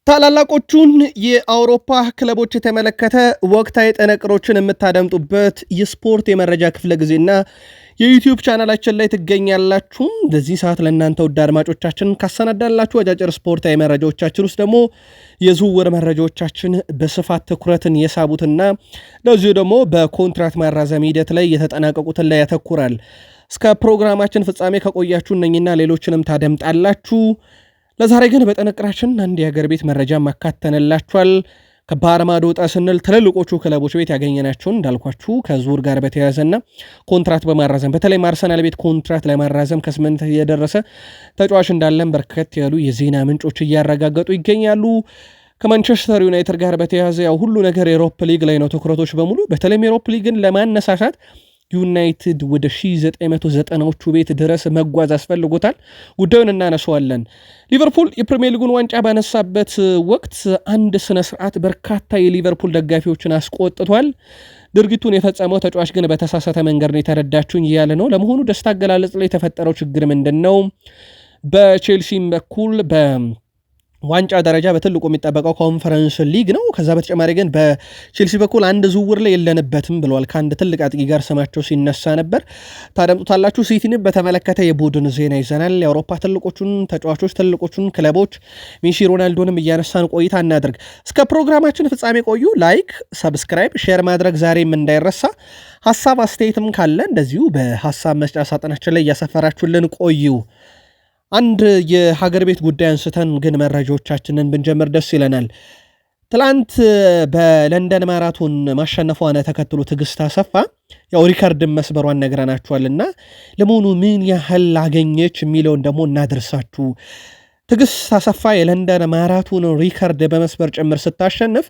ታላላቆቹን የአውሮፓ ክለቦች የተመለከተ ወቅታዊ ጥንቅሮችን የምታደምጡበት የስፖርት የመረጃ ክፍለ ጊዜና የዩቲዩብ ቻናላችን ላይ ትገኛላችሁ። በዚህ ሰዓት ለእናንተ ውድ አድማጮቻችን ካሰናዳላችሁ አጫጭር ስፖርታዊ መረጃዎቻችን ውስጥ ደግሞ የዝውውር መረጃዎቻችን በስፋት ትኩረትን የሳቡትና ለዚሁ ደግሞ በኮንትራት ማራዘም ሂደት ላይ የተጠናቀቁትን ላይ ያተኩራል። እስከ ፕሮግራማችን ፍጻሜ ከቆያችሁ እነኝና ሌሎችንም ታደምጣላችሁ። ለዛሬ ግን በጥንቅራችን አንድ የሀገር ቤት መረጃ ማካተንላችኋል። ከባህር ማዶ ወጣ ስንል ትልልቆቹ ክለቦች ቤት ያገኘናቸውን እንዳልኳችሁ ከዙር ጋር በተያያዘና ኮንትራት በማራዘም በተለይ አርሰናል ቤት ኮንትራት ለማራዘም ከስምንት የደረሰ ተጫዋች እንዳለን በርከት ያሉ የዜና ምንጮች እያረጋገጡ ይገኛሉ። ከማንቸስተር ዩናይትድ ጋር በተያያዘ ያው ሁሉ ነገር የሮፕ ሊግ ላይ ነው ትኩረቶች በሙሉ። በተለይም የሮፕ ሊግን ለማነሳሳት ዩናይትድ ወደ 1990ዎቹ ቤት ድረስ መጓዝ አስፈልጎታል። ጉዳዩን እናነሳዋለን። ሊቨርፑል የፕሪሚየር ሊጉን ዋንጫ ባነሳበት ወቅት አንድ ስነ ስርዓት በርካታ የሊቨርፑል ደጋፊዎችን አስቆጥቷል። ድርጊቱን የፈጸመው ተጫዋች ግን በተሳሳተ መንገድ ነው የተረዳችሁኝ እያለ ነው። ለመሆኑ ደስታ አገላለጽ ላይ የተፈጠረው ችግር ምንድን ነው? በቼልሲም በኩል ዋንጫ ደረጃ በትልቁ የሚጠበቀው ኮንፈረንስ ሊግ ነው። ከዛ በተጨማሪ ግን በቼልሲ በኩል አንድ ዝውውር ላይ የለንበትም ብለዋል። ከአንድ ትልቅ አጥቂ ጋር ስማቸው ሲነሳ ነበር። ታደምጡታላችሁ። ሲቲንም በተመለከተ የቡድን ዜና ይዘናል። የአውሮፓ ትልቆቹን ተጫዋቾች፣ ትልቆቹን ክለቦች ሜሲ፣ ሮናልዶንም እያነሳን ቆይታ እናድርግ። እስከ ፕሮግራማችን ፍጻሜ ቆዩ። ላይክ፣ ሰብስክራይብ፣ ሼር ማድረግ ዛሬም እንዳይረሳ። ሀሳብ አስተያየትም ካለ እንደዚሁ በሀሳብ መስጫ ሳጥናችን ላይ እያሰፈራችሁልን ቆዩ። አንድ የሀገር ቤት ጉዳይ አንስተን ግን መረጃዎቻችንን ብንጀምር ደስ ይለናል። ትላንት በለንደን ማራቶን ማሸነፏን ተከትሎ ትዕግስት አሰፋ ያው ሪከርድን መስበሯን ነግረናችኋልና ለመሆኑ ምን ያህል አገኘች የሚለውን ደግሞ እናደርሳችሁ። ትዕግስት አሰፋ የለንደን ማራቶን ሪከርድ በመስበር ጭምር ስታሸንፍ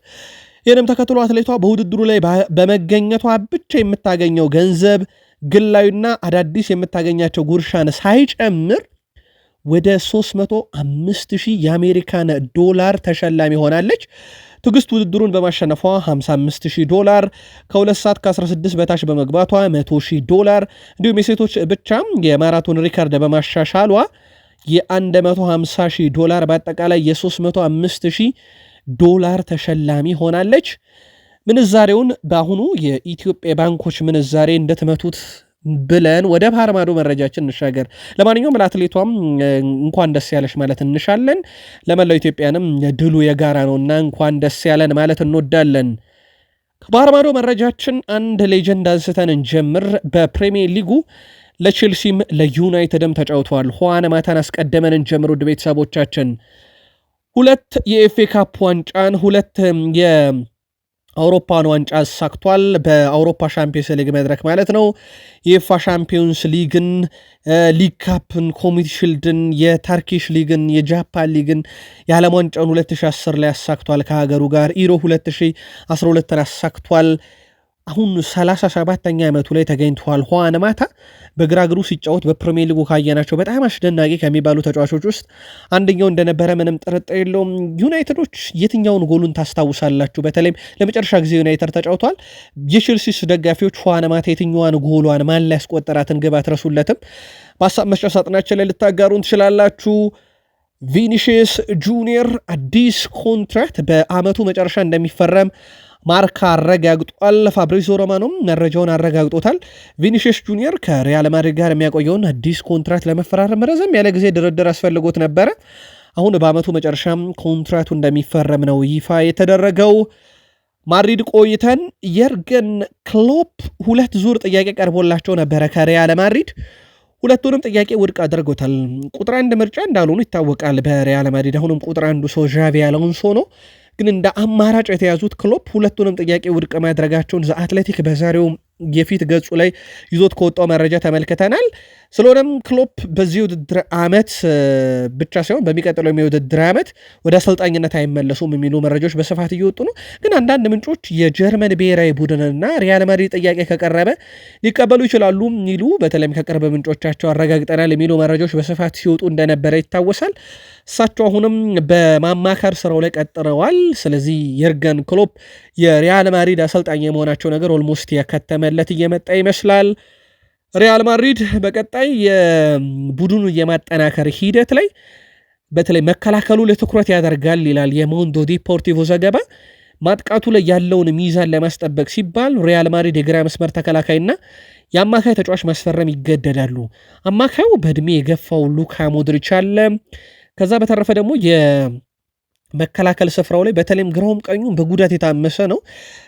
ይህንም ተከትሎ አትሌቷ በውድድሩ ላይ በመገኘቷ ብቻ የምታገኘው ገንዘብ ግላዊና አዳዲስ የምታገኛቸው ጉርሻን ሳይጨምር ወደ 305,000 የአሜሪካን ዶላር ተሸላሚ ሆናለች። ትዕግስት ውድድሩን በማሸነፏ $55,000፣ ከ2 ሰዓት ከ16 በታች በመግባቷ $100,000፣ እንዲሁም የሴቶች ብቻም የማራቶን ሪካርድ በማሻሻሏ $150,000 በአጠቃላይ $305,000 ተሸላሚ ሆናለች። ምንዛሬውን በአሁኑ የኢትዮጵያ ባንኮች ምንዛሬ እንደተመቱት ብለን ወደ ባህር ማዶ መረጃችን እንሻገር። ለማንኛውም ለአትሌቷም እንኳን ደስ ያለሽ ማለት እንሻለን። ለመላው ኢትዮጵያንም ድሉ የጋራ ነውና እንኳን ደስ ያለን ማለት እንወዳለን። ከባህር ማዶ መረጃችን አንድ ሌጀንድ አንስተን እንጀምር። በፕሪሚየር ሊጉ ለቼልሲም ለዩናይትድም ተጫውተዋል። ሁዋን ማታን አስቀደመን እንጀምር። ውድ ቤተሰቦቻችን 2 የኤፍኤ ካፕ ዋንጫን 2 አውሮፓን ዋንጫ አሳክቷል። በአውሮፓ ሻምፒዮንስ ሊግ መድረክ ማለት ነው። የኤፋ ሻምፒዮንስ ሊግን፣ ሊግ ካፕን፣ ኮሚቲ ሽልድን፣ የተርኪሽ ሊግን፣ የጃፓን ሊግን፣ የዓለም ዋንጫውን 2010 ላይ አሳክቷል ከሀገሩ ጋር። ኢሮ 2012 አሳክቷል። አሁን 37ኛ ዓመቱ ላይ ተገኝተዋል። ሁዋን ማታ በግራ እግሩ ሲጫወት በፕሪሚየር ሊጉ ካየናቸው በጣም አስደናቂ ከሚባሉ ተጫዋቾች ውስጥ አንደኛው እንደነበረ ምንም ጥርጥር የለውም። ዩናይትዶች የትኛውን ጎሉን ታስታውሳላችሁ? በተለይም ለመጨረሻ ጊዜ ዩናይትድ ተጫውተዋል። የቼልሲስ ደጋፊዎች ሁዋን ማታ የትኛዋን ጎሏን ማን ላይ ያስቆጠራትን ግብ አትረሱለትም። በሀሳብ መስጫ ሳጥናችን ላይ ልታጋሩን ትችላላችሁ። ቪኒሺየስ ጁኒየር አዲስ ኮንትራክት በአመቱ መጨረሻ እንደሚፈረም ማርካ አረጋግጧል። ፋብሪዞ ሮማኖም መረጃውን አረጋግጦታል። ቪኒሺየስ ጁኒየር ከሪያል ማድሪድ ጋር የሚያቆየውን አዲስ ኮንትራክት ለመፈራረም ረዘም ያለ ጊዜ ድርድር አስፈልጎት ነበረ። አሁን በአመቱ መጨረሻም ኮንትራክቱ እንደሚፈረም ነው ይፋ የተደረገው። ማድሪድ ቆይተን የርገን ክሎፕ 2 ዙር ጥያቄ ቀርቦላቸው ነበረ ከሪያል ማድሪድ። ሁለቱንም ጥያቄ ውድቅ አድርጎታል። ቁጥር 1 ምርጫ እንዳልሆኑ ይታወቃል በሪያል ማድሪድ። አሁንም ቁጥር 1 ሰው ዣቪ አሎንሶ ነው። ግን እንደ አማራጭ የተያዙት ክሎፕ ሁለቱንም ጥያቄ ውድቅ ማድረጋቸውን ዘ አትሌቲክ በዛሬው የፊት ገጹ ላይ ይዞት ከወጣው መረጃ ተመልክተናል። ስለሆነም ክሎፕ በዚህ ውድድር ዓመት ብቻ ሳይሆን በሚቀጥለው የውድድር ዓመት ወደ አሰልጣኝነት አይመለሱም የሚሉ መረጃዎች በስፋት እየወጡ ነው። ግን አንዳንድ ምንጮች የጀርመን ብሔራዊ ቡድንና ሪያል ማድሪድ ጥያቄ ከቀረበ ሊቀበሉ ይችላሉ የሚሉ በተለይም ከቅርብ ምንጮቻቸው አረጋግጠናል የሚሉ መረጃዎች በስፋት ሲወጡ እንደነበረ ይታወሳል። እሳቸው አሁንም በማማከር ስራው ላይ ቀጥረዋል። ስለዚህ የርገን ክሎፕ የሪያል ማድሪድ አሰልጣኝ የመሆናቸው ነገር ኦልሞስት ያከተመለት እየመጣ ይመስላል። ሪያል ማድሪድ በቀጣይ የቡድኑ የማጠናከር ሂደት ላይ በተለይ መከላከሉ ለትኩረት ያደርጋል ይላል የሞንዶ ዲፖርቲቮ ዘገባ። ማጥቃቱ ላይ ያለውን ሚዛን ለማስጠበቅ ሲባል ሪያል ማድሪድ የግራ መስመር ተከላካይና የአማካይ ተጫዋች ማስፈረም ይገደዳሉ። አማካዩ በእድሜ የገፋው ሉካ ሞድሪች አለ። ከዛ በተረፈ ደግሞ የመከላከል ስፍራው ላይ በተለይም ግራውም ቀኙም በጉዳት የታመሰ ነው።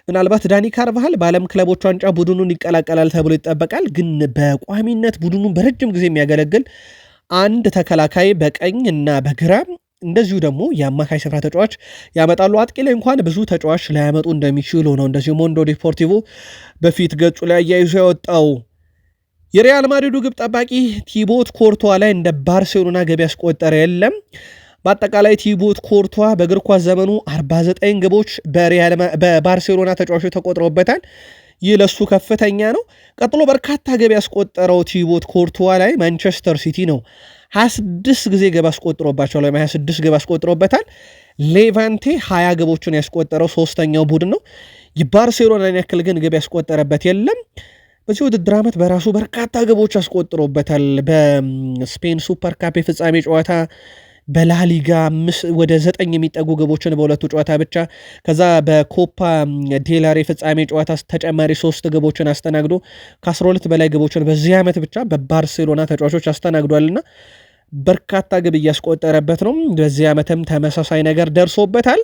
ምናልባት ዳኒ ካርቫሃል በዓለም ክለቦች ዋንጫ ቡድኑን ይቀላቀላል ተብሎ ይጠበቃል። ግን በቋሚነት ቡድኑን በረጅም ጊዜ የሚያገለግል አንድ ተከላካይ በቀኝ እና በግራ እንደዚሁ ደግሞ የአማካይ ስፍራ ተጫዋች ያመጣሉ። አጥቂ ላይ እንኳን ብዙ ተጫዋች ላያመጡ እንደሚችሉ ነው እንደዚሁ ሞንዶ ዲፖርቲቮ በፊት ገጹ ላይ አያይዞ ያወጣው። የሪያል ማድሪዱ ግብ ጠባቂ ቲቦት ኮርቷ ላይ እንደ ባርሴሎና ገቢ ያስቆጠረ የለም። በአጠቃላይ ቲቦት ኮርቷ በእግር ኳስ ዘመኑ 49 ግቦች በባርሴሎና ተጫዋቾች ተቆጥረውበታል። ይህ ለሱ ከፍተኛ ነው። ቀጥሎ በርካታ ገቢ ያስቆጠረው ቲቦት ኮርቷ ላይ ማንቸስተር ሲቲ ነው 26 ጊዜ ገብ አስቆጥሮባቸው ላይ 26 ገብ አስቆጥሮበታል። ሌቫንቴ 20 ገቦችን ያስቆጠረው ሶስተኛው ቡድን ነው። የባርሴሎናን ያክል ግን ገብ ያስቆጠረበት የለም። በዚህ ውድድር ዓመት በራሱ በርካታ ገቦች አስቆጥሮበታል። በስፔን ሱፐር ካፕ የፍጻሜ ጨዋታ፣ በላሊጋ ወደ 9 የሚጠጉ ገቦችን በሁለቱ ጨዋታ ብቻ፣ ከዛ በኮፓ ዴላሬ ፍጻሜ ጨዋታ ተጨማሪ 3 ገቦችን አስተናግዶ ከ12 በላይ ገቦችን በዚህ ዓመት ብቻ በባርሴሎና ተጫዋቾች አስተናግዷልና በርካታ ግብ እያስቆጠረበት ነው። በዚህ ዓመትም ተመሳሳይ ነገር ደርሶበታል።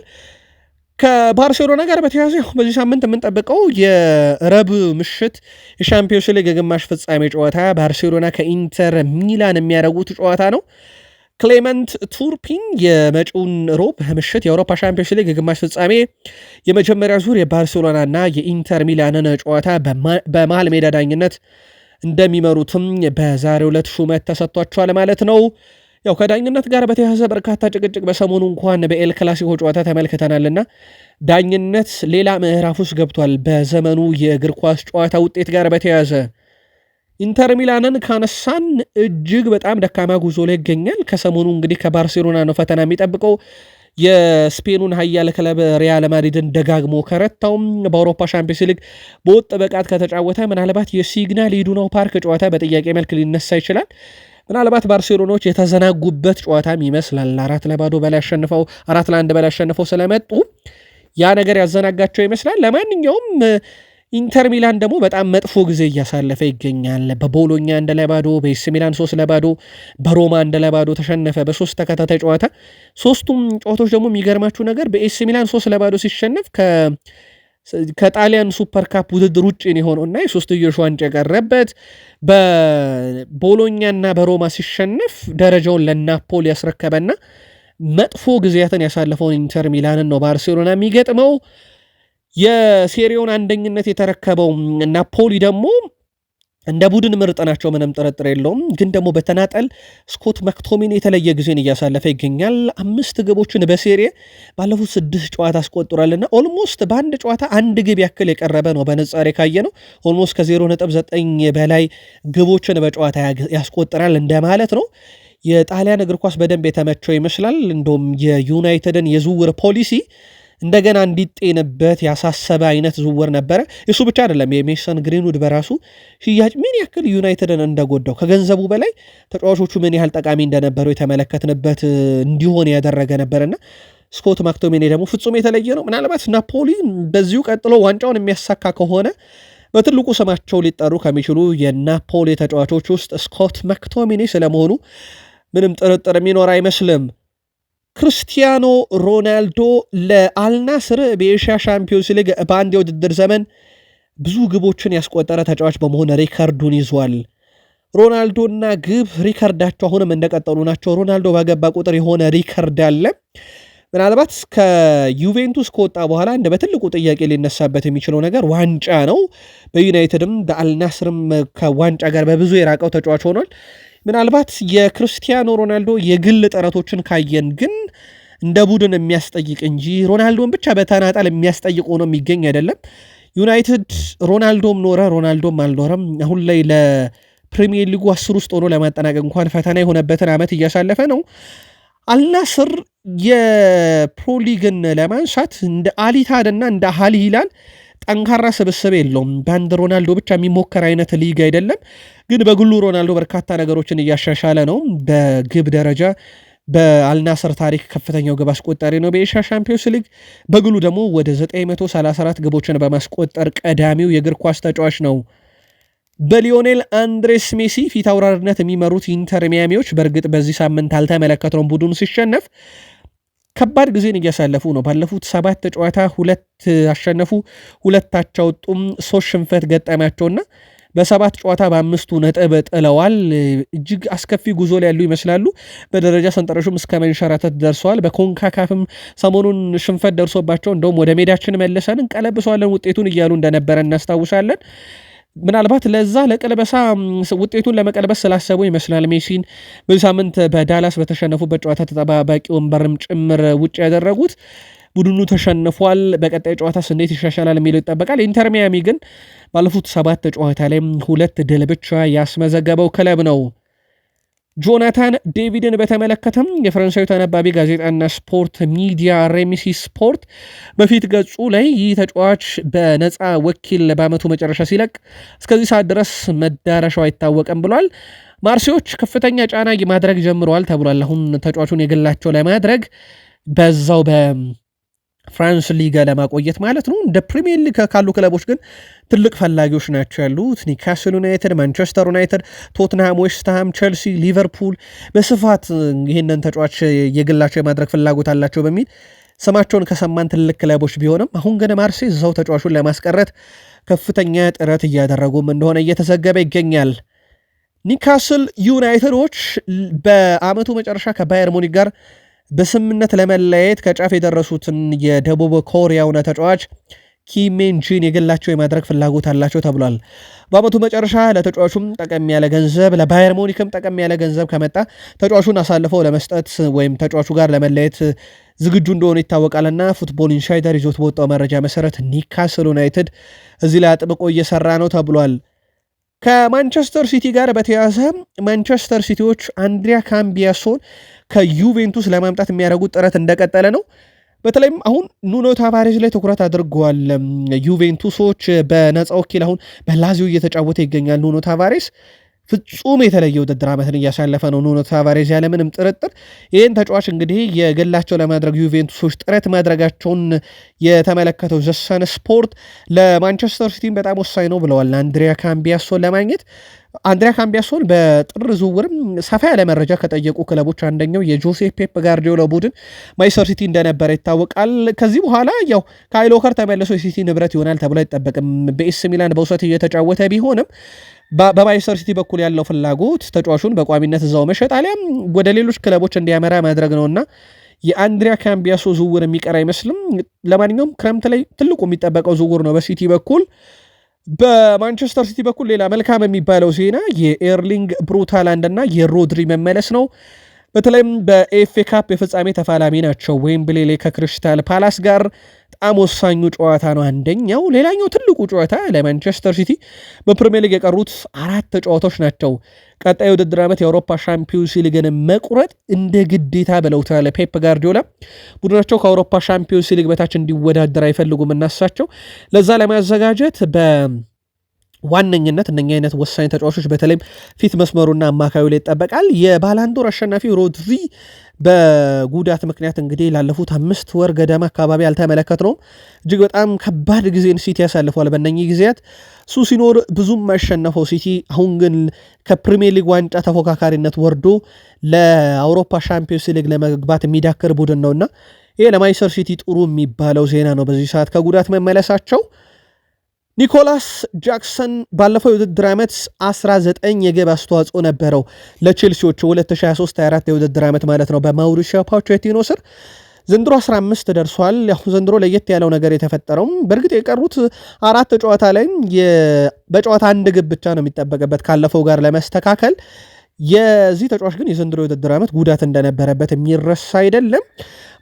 ከባርሴሎና ጋር በተያያዘ በዚህ ሳምንት የምንጠብቀው የረብ ምሽት የሻምፒዮንስ ሊግ የግማሽ ፍጻሜ ጨዋታ ባርሴሎና ከኢንተር ሚላን የሚያደርጉት ጨዋታ ነው። ክሌመንት ቱርፒን የመጪውን ሮብ ምሽት የአውሮፓ ሻምፒዮንስ ሊግ የግማሽ ፍጻሜ የመጀመሪያ ዙር የባርሴሎና እና የኢንተር ሚላንን ጨዋታ በመሃል ሜዳ ዳኝነት እንደሚመሩትም በዛሬው ዕለት ሹመት ተሰጥቷቸዋል ማለት ነው። ያው ከዳኝነት ጋር በተያያዘ በርካታ ጭቅጭቅ በሰሞኑ እንኳን በኤል ክላሲኮ ጨዋታ ተመልክተናልና ዳኝነት ሌላ ምዕራፍ ውስጥ ገብቷል። በዘመኑ የእግር ኳስ ጨዋታ ውጤት ጋር በተያያዘ ኢንተር ሚላንን ካነሳን እጅግ በጣም ደካማ ጉዞ ላይ ይገኛል። ከሰሞኑ እንግዲህ ከባርሴሎና ነው ፈተና የሚጠብቀው። የስፔኑን ኃያል ክለብ ሪያል ማድሪድን ደጋግሞ ከረታውም በአውሮፓ ሻምፒዮንስ ሊግ በወጥ ብቃት ከተጫወተ ምናልባት የሲግናል ኢዱናው ፓርክ ጨዋታ በጥያቄ መልክ ሊነሳ ይችላል። ምናልባት ባርሴሎናዎች የተዘናጉበት ጨዋታም ይመስላል። 4-1 በላይ አሸንፈው ስለመጡ ያ ነገር ያዘናጋቸው ይመስላል። ለማንኛውም ኢንተር ሚላን ደግሞ በጣም መጥፎ ጊዜ እያሳለፈ ይገኛል። በቦሎኛ 1-0፣ በኤሲ ሚላን 3-0፣ በሮማ 1-0 ተሸነፈ በ3 ተከታታይ ጨዋታ። ሶስቱም ጨዋታዎች ደግሞ የሚገርማችሁ ነገር በኤሲ ሚላን 3-0 ሲሸነፍ ከጣሊያን ሱፐር ካፕ ውድድር ውጭ የሆነው እና የሶስትዮሽ ዋንጫ የቀረበት፣ በቦሎኛና በሮማ ሲሸነፍ ደረጃውን ለናፖሊ ያስረከበና መጥፎ ጊዜያትን ያሳለፈውን ኢንተር ሚላንን ነው ባርሴሎና የሚገጥመው። የሴሪዮን አንደኝነት የተረከበው ናፖሊ ደግሞ እንደ ቡድን ምርጥ ናቸው፣ ምንም ጥርጥር የለውም። ግን ደግሞ በተናጠል ስኮት ማክቶሚኒ የተለየ ጊዜን እያሳለፈ ይገኛል። 5 ግቦችን በሴሪ ባለፉት 6 ጨዋታ አስቆጥሯልና ኦልሞስት በአንድ ጨዋታ 1 ግብ ያክል የቀረበ ነው። በንጻሬ ካየ ነው ኦልሞስት ከ0.9 በላይ ግቦችን በጨዋታ ያስቆጥራል እንደማለት ነው። የጣሊያን እግር ኳስ በደንብ የተመቸው ይመስላል። እንደውም የዩናይትድን የዝውውር ፖሊሲ እንደገና እንዲጤንበት ያሳሰበ አይነት ዝውውር ነበረ። እሱ ብቻ አይደለም፣ የሜሰን ግሪንውድ በራሱ ሽያጭ ምን ያክል ዩናይትድን እንደጎዳው ከገንዘቡ በላይ ተጫዋቾቹ ምን ያህል ጠቃሚ እንደነበሩ የተመለከትንበት እንዲሆን ያደረገ ነበርና ስኮት ማክቶሚኒ ደግሞ ፍጹም የተለየ ነው። ምናልባት ናፖሊ በዚሁ ቀጥሎ ዋንጫውን የሚያሳካ ከሆነ በትልቁ ስማቸው ሊጠሩ ከሚችሉ የናፖሊ ተጫዋቾች ውስጥ ስኮት ማክቶሚኒ ስለመሆኑ ምንም ጥርጥር የሚኖር አይመስልም። ክርስቲያኖ ሮናልዶ ለአልናስር በኤሽያ ሻምፒዮንስ ሊግ በአንድ የውድድር ዘመን ብዙ ግቦችን ያስቆጠረ ተጫዋች በመሆን ሪካርዱን ይዟል። ሮናልዶና ግብ ሪካርዳቸው አሁንም እንደቀጠሉ ናቸው። ሮናልዶ ባገባ ቁጥር የሆነ ሪካርድ አለ። ምናልባት ከዩቬንቱስ ከወጣ በኋላ እንደ በትልቁ ጥያቄ ሊነሳበት የሚችለው ነገር ዋንጫ ነው። በዩናይትድም በአልናስርም ከዋንጫ ጋር በብዙ የራቀው ተጫዋች ሆኗል። ምናልባት የክርስቲያኖ ሮናልዶ የግል ጥረቶችን ካየን ግን እንደ ቡድን የሚያስጠይቅ እንጂ ሮናልዶን ብቻ በተናጠል የሚያስጠይቅ ሆኖ የሚገኝ አይደለም። ዩናይትድ ሮናልዶም ኖረ ሮናልዶም አልኖረም አሁን ላይ ለፕሪሚየር ሊጉ 10 ውስጥ ሆኖ ለማጠናቀቅ እንኳን ፈተና የሆነበትን ዓመት እያሳለፈ ነው። አልናስር የፕሮሊግን ለማንሳት እንደ አሊታድ እና እንደ አል ሂላል ጠንካራ ስብስብ የለውም። በአንድ ሮናልዶ ብቻ የሚሞከር አይነት ሊግ አይደለም። ግን በግሉ ሮናልዶ በርካታ ነገሮችን እያሻሻለ ነው። በግብ ደረጃ በአልናስር ታሪክ ከፍተኛው ግብ አስቆጣሪ ነው በኤሽያ ሻምፒዮንስ ሊግ። በግሉ ደግሞ ወደ 934 ግቦችን በማስቆጠር ቀዳሚው የእግር ኳስ ተጫዋች ነው። በሊዮኔል አንድሬስ ሜሲ ፊት አውራሪነት የሚመሩት ኢንተር ሚያሚዎች በእርግጥ በዚህ ሳምንት አልተመለከትነውም። ቡድኑ ሲሸነፍ ከባድ ጊዜን እያሳለፉ ነው። ባለፉት 7 ጨዋታ 2 አሸነፉ፣ 2 አቻ ወጡም፣ 3 ሽንፈት ገጠማቸውና በ7 ጨዋታ በ5ቱ ነጥብ ጥለዋል። እጅግ አስከፊ ጉዞ ላይ ያሉ ይመስላሉ። በደረጃ ሰንጠረዡም እስከ መንሸራተት ደርሰዋል። በኮንካካፍም ሰሞኑን ሽንፈት ደርሶባቸው እንደውም ወደ ሜዳችን መልሰን እንቀለብሰዋለን ውጤቱን እያሉ እንደነበረ እናስታውሳለን። ምናልባት ለዛ ለቅልበሳ ውጤቱን ለመቀልበስ ስላሰቡ ይመስላል ሜሲን በዚህ ሳምንት በዳላስ በተሸነፉበት ጨዋታ ተጠባባቂ ወንበርም ጭምር ውጭ ያደረጉት። ቡድኑ ተሸንፏል። በቀጣይ ጨዋታስ እንዴት ይሻሻላል የሚለው ይጠበቃል። ኢንተር ሚያሚ ግን ባለፉት 7 ጨዋታ ላይ 2 ድል ብቻ ያስመዘገበው ክለብ ነው። ጆናታን ዴቪድን በተመለከተም የፈረንሳዊ ተነባቢ ጋዜጣና ስፖርት ሚዲያ ሬሚሲ ስፖርት በፊት ገጹ ላይ ይህ ተጫዋች በነፃ ወኪል በአመቱ መጨረሻ ሲለቅ እስከዚህ ሰዓት ድረስ መዳረሻው አይታወቅም ብሏል። ማርሴዎች ከፍተኛ ጫና ማድረግ ጀምረዋል ተብሏል። አሁን ተጫዋቹን የግላቸው ለማድረግ በዛው ፍራንስ ሊጋ ለማቆየት ማለት ነው። እንደ ፕሪሚየር ሊግ ካሉ ክለቦች ግን ትልቅ ፈላጊዎች ናቸው ያሉት ኒውካስል ዩናይትድ፣ ማንቸስተር ዩናይትድ፣ ቶትንሃም፣ ዌስትሃም፣ ቸልሲ፣ ሊቨርፑል በስፋት ይህንን ተጫዋች የግላቸው የማድረግ ፍላጎት አላቸው በሚል ስማቸውን ከሰማን ትልቅ ክለቦች ቢሆንም አሁን ግን ማርሴይ እዛው ተጫዋቹን ለማስቀረት ከፍተኛ ጥረት እያደረጉም እንደሆነ እየተዘገበ ይገኛል። ኒውካስል ዩናይትዶች በአመቱ መጨረሻ ከባየር ሙኒክ ጋር በስምምነት ለመለያየት ከጫፍ የደረሱትን የደቡብ ኮሪያውን ተጫዋች ኪሜንጂን የግላቸው የማድረግ ፍላጎት አላቸው ተብሏል። በአመቱ መጨረሻ ለተጫዋቹም ጠቀም ያለ ገንዘብ ለባየር ሙኒክም ጠቀም ያለ ገንዘብ ከመጣ ተጫዋቹን አሳልፈው ለመስጠት ወይም ተጫዋቹ ጋር ለመለየት ዝግጁ እንደሆነ ይታወቃልና ፉትቦል ኢንሳይደር ይዞት በወጣው መረጃ መሰረት ኒውካስል ዩናይትድ እዚህ ላይ አጥብቆ እየሰራ ነው ተብሏል። ከማንቸስተር ሲቲ ጋር በተያያዘ ማንቸስተር ሲቲዎች አንድሪያ ካምቢያሶን ከዩቬንቱስ ለማምጣት የሚያደርጉት ጥረት እንደቀጠለ ነው። በተለይም አሁን ኑኖ ታቫሬዝ ላይ ትኩረት አድርገዋል። ዩቬንቱሶች በነፃ ወኪል አሁን በላዚዮ እየተጫወተ ይገኛል። ኑኖ ታቫሬዝ ፍጹም የተለየ ውድድር ዓመትን እያሳለፈ ነው ኑኖ ታቫሬዝ ያለምንም ጥርጥር። ይህን ተጫዋች እንግዲህ የግላቸው ለማድረግ ዩቬንቱሶች ጥረት ማድረጋቸውን የተመለከተው ዘሰን ስፖርት ለማንቸስተር ሲቲም በጣም ወሳኝ ነው ብለዋል። አንድሪያ ካምቢያሶን ለማግኘት አንድሪያ ካምቢያሶን በጥር ዝውውርም ሰፋ ያለ መረጃ ከጠየቁ ክለቦች አንደኛው የጆሴ ፔፕ ጋርዲዮላ ቡድን ማንቸስተር ሲቲ እንደነበረ ይታወቃል። ከዚህ በኋላ ያው ካይል ዎከር ተመልሶ የሲቲ ንብረት ይሆናል ተብሎ አይጠበቅም። በኤስ ሚላን በውሰት እየተጫወተ ቢሆንም በማንቸስተር ሲቲ በኩል ያለው ፍላጎት ተጫዋቹን በቋሚነት እዛው መሸጥ አሊያም ወደ ሌሎች ክለቦች እንዲያመራ ማድረግ ነውና የአንድሪያ ካምቢያሶ ዝውውር የሚቀር አይመስልም። ለማንኛውም ክረምት ላይ ትልቁ የሚጠበቀው ዝውውር ነው በሲቲ በኩል። በማንቸስተር ሲቲ በኩል ሌላ መልካም የሚባለው ዜና የኤርሊንግ ብሩታላንድ እና የሮድሪ መመለስ ነው። በተለይም በኤፍኤ ካፕ የፍጻሜ ተፋላሚ ናቸው። ዌምብሌ ላይ ከክሪስታል ፓላስ ጋር በጣም ወሳኙ ጨዋታ ነው አንደኛው። ሌላኛው ትልቁ ጨዋታ ለማንቸስተር ሲቲ በፕሪሚየር ሊግ የቀሩት 4 ጨዋታዎች ናቸው። ቀጣይ ውድድር ዓመት የአውሮፓ ሻምፒዮንስ ሊግን መቁረጥ እንደ ግዴታ ብለውታል ፔፕ ጋርዲዮላ። ቡድናቸው ከአውሮፓ ሻምፒዮንስ ሊግ በታች እንዲወዳደር አይፈልጉም እናሳቸው። ለዛ ለማዘጋጀት ዋነኝነት እነኛ አይነት ወሳኝ ተጫዋቾች በተለይም ፊት መስመሩና አማካዩ ላይ ይጠበቃል። የባላንዶር አሸናፊ ሮድሪ በጉዳት ምክንያት እንግዲህ ላለፉት 5 ወር ገደማ አካባቢ አልተመለከትነውም። እጅግ በጣም ከባድ ጊዜን ሲቲ ያሳልፏል። በእነኚህ ጊዜያት እሱ ሲኖር ብዙም ያሸነፈው ሲቲ አሁን ግን ከፕሪሚየር ሊግ ዋንጫ ተፎካካሪነት ወርዶ ለአውሮፓ ሻምፒዮንስ ሊግ ለመግባት የሚዳክር ቡድን ነውና ይሄ ለማንቸስተር ሲቲ ጥሩ የሚባለው ዜና ነው። በዚህ ሰዓት ከጉዳት መመለሳቸው ኒኮላስ ጃክሰን ባለፈው የውድድር ዓመት 19 የግብ አስተዋጽኦ ነበረው ለቼልሲዎች 2023-24 የውድድር ዓመት ማለት ነው በማውሪሲዮ ፖቼቲኖ ስር። ዘንድሮ 15 ደርሷል። ያው ዘንድሮ ለየት ያለው ነገር የተፈጠረው በእርግጥ የቀሩት 4 ጨዋታ ላይ በጨዋታ 1 ግብ ብቻ ነው የሚጠበቅበት ካለፈው ጋር ለመስተካከል። የዚህ ተጫዋች ግን የዘንድሮ የውድድር ዓመት ጉዳት እንደነበረበት የሚረሳ አይደለም።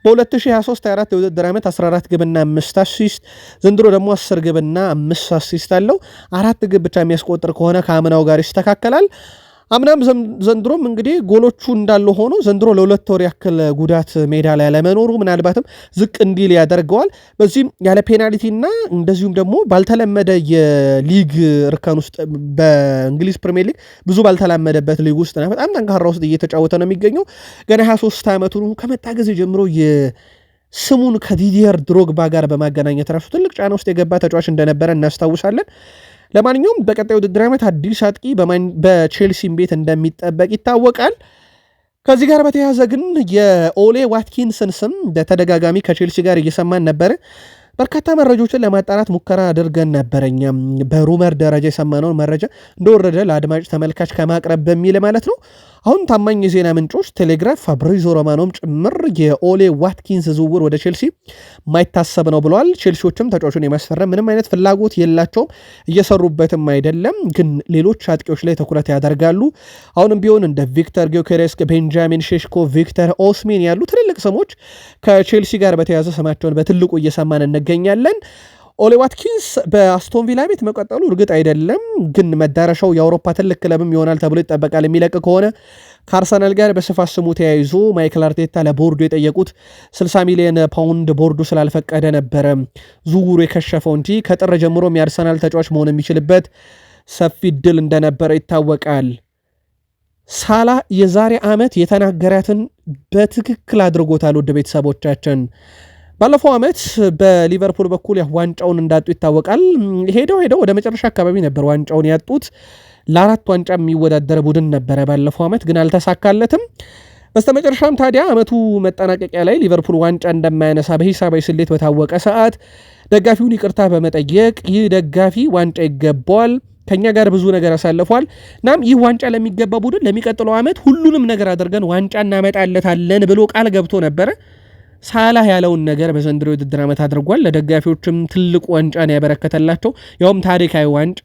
በ2023-24 የውድድር ዓመት 14 ግብና 5 አሲስት፣ ዘንድሮ ደግሞ 10 ግብና 5 አሲስት አለው። 4 ግብ ብቻ የሚያስቆጥር ከሆነ ከአምናው ጋር ይስተካከላል። አምናም ዘንድሮም እንግዲህ ጎሎቹ እንዳሉ ሆኖ ዘንድሮ ለሁለት ወር ያክል ጉዳት ሜዳ ላይ ያለመኖሩ ምናልባትም ዝቅ እንዲል ያደርገዋል። በዚህም ያለ ፔናልቲና እንደዚሁም ደግሞ ባልተለመደ የሊግ እርከን ውስጥ በእንግሊዝ ፕሪሚየር ሊግ ብዙ ባልተላመደበት ሊግ ውስጥ ነው በጣም ጠንካራ ውስጥ እየተጫወተ ነው የሚገኘው። ገና 23 ዓመቱ ከመጣ ጊዜ ጀምሮ ስሙን ከዲዲየር ድሮግባ ጋር በማገናኘት ራሱ ትልቅ ጫና ውስጥ የገባ ተጫዋች እንደነበረ እናስታውሳለን። ለማንኛውም በቀጣይ ውድድር ዓመት አዲስ አጥቂ በቼልሲም ቤት እንደሚጠበቅ ይታወቃል። ከዚህ ጋር በተያያዘ ግን የኦሌ ዋትኪንስን ስም በተደጋጋሚ ከቼልሲ ጋር እየሰማን ነበረ። በርካታ መረጃዎችን ለማጣራት ሙከራ አድርገን ነበረ። እኛም በሩመር ደረጃ የሰማነውን መረጃ እንደወረደ ለአድማጭ ተመልካች ከማቅረብ በሚል ማለት ነው። አሁን ታማኝ የዜና ምንጮች ቴሌግራፍ፣ ፋብሪዞ ሮማኖም ጭምር የኦሌ ዋትኪንስ ዝውውር ወደ ቼልሲ ማይታሰብ ነው ብለዋል። ቼልሲዎችም ተጫዋቹን የማስፈረም ምንም አይነት ፍላጎት የላቸውም፣ እየሰሩበትም አይደለም። ግን ሌሎች አጥቂዎች ላይ ትኩረት ያደርጋሉ። አሁንም ቢሆን እንደ ቪክተር ጊዮኬሬስ፣ ቤንጃሚን ሼሽኮ፣ ቪክተር ኦስሜን ያሉ ትልልቅ ስሞች ከቼልሲ ጋር በተያያዘ ስማቸውን በትልቁ እየሰማን እንገኛለን። ኦሌ ዋትኪንስ በአስቶን ቪላ ቤት መቀጠሉ እርግጥ አይደለም፣ ግን መዳረሻው የአውሮፓ ትልቅ ክለብም ይሆናል ተብሎ ይጠበቃል። የሚለቅ ከሆነ ከአርሰናል ጋር በስፋት ስሙ ተያይዞ ማይክል አርቴታ ለቦርዱ የጠየቁት 60 ሚሊዮን ፓውንድ ቦርዱ ስላልፈቀደ ነበረ ዝውውሩ የከሸፈው እንጂ ከጥር ጀምሮም የአርሰናል ተጫዋች መሆን የሚችልበት ሰፊ እድል እንደነበረ ይታወቃል። ሳላ የዛሬ ዓመት የተናገራትን በትክክል አድርጎታል። ውድ ቤተሰቦቻችን ባለፈው ዓመት በሊቨርፑል በኩል ዋንጫውን እንዳጡ ይታወቃል። ሄደው ወደ መጨረሻ አካባቢ ነበር ዋንጫውን ያጡት። ለ4 ዋንጫ የሚወዳደር ቡድን ነበረ ባለፈው ዓመት፣ ግን አልተሳካለትም። በስተመጨረሻም ታዲያ ዓመቱ መጠናቀቂያ ላይ ሊቨርፑል ዋንጫ እንደማያነሳ በሂሳባዊ ስሌት በታወቀ ሰዓት ደጋፊውን ይቅርታ በመጠየቅ ይህ ደጋፊ ዋንጫ ይገባዋል፣ ከኛ ጋር ብዙ ነገር አሳልፏል፣ እናም ይህ ዋንጫ ለሚገባ ቡድን ለሚቀጥለው ዓመት ሁሉንም ነገር አድርገን ዋንጫ እናመጣለታለን ብሎ ቃል ገብቶ ነበረ። ሳላህ ያለውን ነገር በዘንድሮ የውድድር ዓመት አድርጓል። ለደጋፊዎችም ትልቅ ዋንጫን ያበረከተላቸው ያውም ታሪካዊ ዋንጫ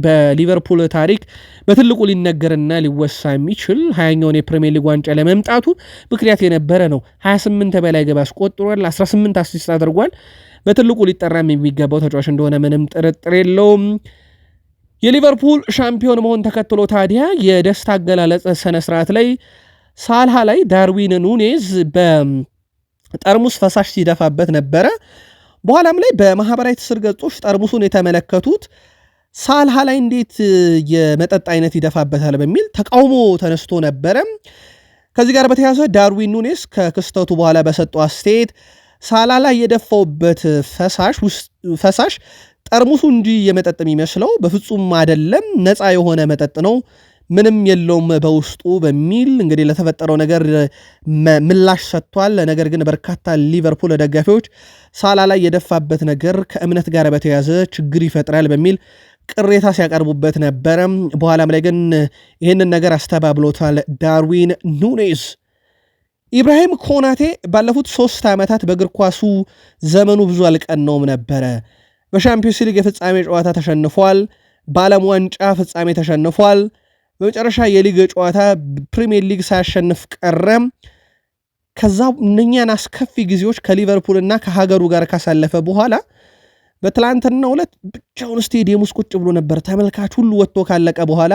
በሊቨርፑል ታሪክ በትልቁ ሊነገርና ሊወሳ የሚችል 20ኛውን የፕሪሚየር ሊግ ዋንጫ ለመምጣቱ ምክንያት የነበረ ነው። 28 በላይ ግብ አስቆጥሯል፣ 18 አሲስት አድርጓል። በትልቁ ሊጠራም የሚገባው ተጫዋች እንደሆነ ምንም ጥርጥር የለውም። የሊቨርፑል ሻምፒዮን መሆን ተከትሎ ታዲያ የደስታ አገላለጽ ስነስርዓት ላይ ሳልሃ ላይ ዳርዊን ኑኔዝ ጠርሙስ ፈሳሽ ሲደፋበት ነበረ። በኋላም ላይ በማህበራዊ ትስስር ገጾች ጠርሙሱን የተመለከቱት ሳልሃ ላይ እንዴት የመጠጥ አይነት ይደፋበታል በሚል ተቃውሞ ተነስቶ ነበረ። ከዚህ ጋር በተያያዘ ዳርዊን ኑኔስ ከክስተቱ በኋላ በሰጠው አስተያየት ሳላ ላይ የደፋውበት ፈሳሽ ጠርሙሱ እንጂ የመጠጥ የሚመስለው በፍጹም አይደለም፣ ነፃ የሆነ መጠጥ ነው፣ ምንም የለውም በውስጡ በሚል እንግዲህ ለተፈጠረው ነገር ምላሽ ሰጥቷል። ነገር ግን በርካታ ሊቨርፑል ደጋፊዎች ሳላ ላይ የደፋበት ነገር ከእምነት ጋር በተያያዘ ችግር ይፈጥራል በሚል ቅሬታ ሲያቀርቡበት ነበረ። በኋላም ላይ ግን ይህንን ነገር አስተባብሎታል ዳርዊን ኑኔዝ። ኢብራሂም ኮናቴ ባለፉት 3 ዓመታት በእግር ኳሱ ዘመኑ ብዙ አልቀናውም ነበረ። በሻምፒዮንስ ሊግ የፍጻሜ ጨዋታ ተሸንፏል። በዓለም ዋንጫ ፍጻሜ ተሸንፏል። በመጨረሻ የሊግ ጨዋታ ፕሪሚየር ሊግ ሳያሸንፍ ቀረም። ከዛ እነኛን አስከፊ ጊዜዎች ከሊቨርፑልና ከሀገሩ ጋር ካሳለፈ በኋላ በትላንትናው ዕለት ብቻውን ስቴዲየም ውስጥ ቁጭ ብሎ ነበር። ተመልካች ሁሉ ወጥቶ ካለቀ በኋላ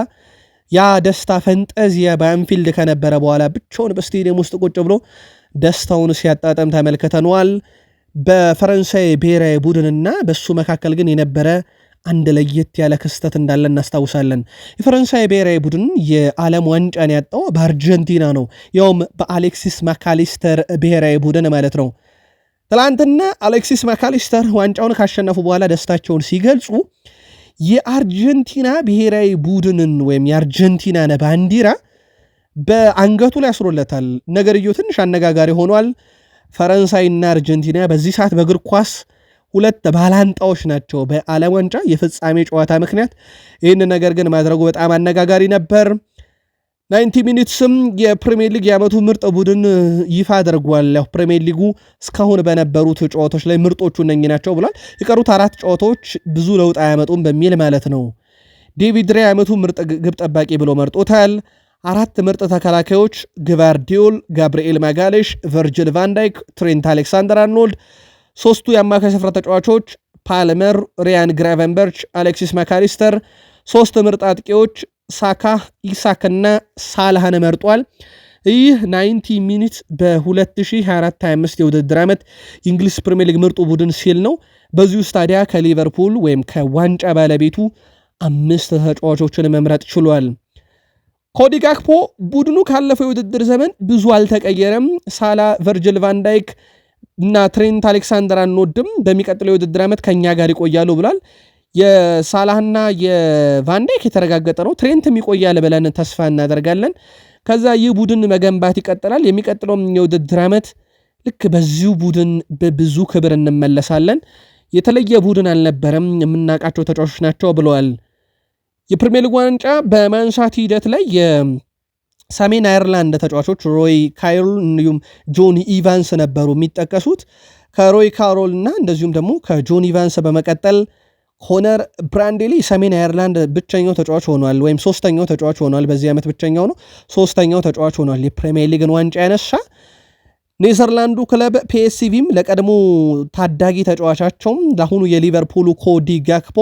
ያ ደስታ ፈንጠዚያ በአንፊልድ ከነበረ በኋላ ብቻውን በስቴዲየም ውስጥ ቁጭ ብሎ ደስታውን ሲያጣጠም ተመልክተነዋል። በፈረንሳይ ብሔራዊ ቡድንና በሱ መካከል ግን የነበረ አንድ ለየት ያለ ክስተት እንዳለ እናስታውሳለን። የፈረንሳይ ብሔራዊ ቡድን የዓለም ዋንጫን ያጣው በአርጀንቲና ነው፣ ያውም በአሌክሲስ ማካሊስተር ብሔራዊ ቡድን ማለት ነው። ትላንትና አሌክሲስ ማካሊስተር ዋንጫውን ካሸነፉ በኋላ ደስታቸውን ሲገልጹ የአርጀንቲና ብሔራዊ ቡድንን ወይም የአርጀንቲናን ባንዲራ በአንገቱ ላይ ያስሮለታል። ነገርየው ትንሽ አነጋጋሪ ሆኗል። ፈረንሳይና አርጀንቲና በዚህ ሰዓት በእግር ኳስ ሁለት ባላንጣዎች ናቸው በዓለም ዋንጫ የፍጻሜ ጨዋታ ምክንያት። ይህን ነገር ግን ማድረጉ በጣም አነጋጋሪ ነበር። 90 ሚኒትስም የፕሪሚየር ሊግ የዓመቱ ምርጥ ቡድን ይፋ አድርጓል። ያው ፕሪሚየር ሊጉ እስካሁን በነበሩት ጨዋታዎች ላይ ምርጦቹ እነኚህ ናቸው ብሏል። የቀሩት 4 ጨዋታዎች ብዙ ለውጥ አያመጡም በሚል ማለት ነው። ዴቪድ ሬይ የዓመቱ ምርጥ ግብ ጠባቂ ብሎ መርጦታል። 4 ምርጥ ተከላካዮች ግቫርዲዮል፣ ጋብርኤል ማጋሌሽ፣ ቨርጅል ቫንዳይክ፣ ትሬንት አሌክሳንደር አርኖልድ፣ 3ቱ የአማካይ ስፍራ ተጫዋቾች ፓልመር፣ ሪያን ግራቨንበርች፣ አሌክሲስ ማካሊስተር፣ 3 ምርጥ አጥቂዎች ሳካ፣ ኢሳክና ሳላህን መርጧል። ይህ 90 ሚኒት በ2024-25 የውድድር ዓመት የእንግሊዝ ፕሪሚየር ሊግ ምርጡ ቡድን ሲል ነው። በዚሁ ስታዲያ ከሊቨርፑል ወይም ከዋንጫ ባለቤቱ 5 ተጫዋቾችን መምረጥ ችሏል። ኮዲ ጋክፖ ቡድኑ ካለፈው የውድድር ዘመን ብዙ አልተቀየረም። ሳላ፣ ቨርጅል ቫንዳይክ እና ትሬንት አሌክሳንደር አንወድም፣ በሚቀጥለው የውድድር ዓመት ከኛ ጋር ይቆያሉ ብሏል። የሳላህና የቫንዳይክ የተረጋገጠ ነው። ትሬንትም ይቆያል ብለን ተስፋ እናደርጋለን። ከዛ ይህ ቡድን መገንባት ይቀጥላል። የሚቀጥለውም የውድድር ዓመት ልክ በዚሁ ቡድን በብዙ ክብር እንመለሳለን። የተለየ ቡድን አልነበረም፣ የምናውቃቸው ተጫዋቾች ናቸው ብለዋል። የፕሪሚየር ሊግ ዋንጫ በማንሳት ሂደት ላይ የሰሜን አየርላንድ ተጫዋቾች ሮይ ካሮል እንዲሁም ጆኒ ኢቫንስ ነበሩ የሚጠቀሱት። ከሮይ ካሮል እና እንደዚሁም ደግሞ ከጆኒ ኢቫንስ በመቀጠል ኮነር ብራንዴሊ ሰሜን አየርላንድ ብቸኛው ተጫዋች ሆኗል፣ ወይም ሶስተኛው ተጫዋች ሆኗል። በዚህ ዓመት ብቸኛው ነው፣ ሶስተኛው ተጫዋች ሆኗል የፕሪሚየር ሊግን ዋንጫ ያነሳ። ኔዘርላንዱ ክለብ ፒኤስቪም ለቀድሞ ታዳጊ ተጫዋቻቸውም ለአሁኑ የሊቨርፑሉ ኮዲ ጋክፖ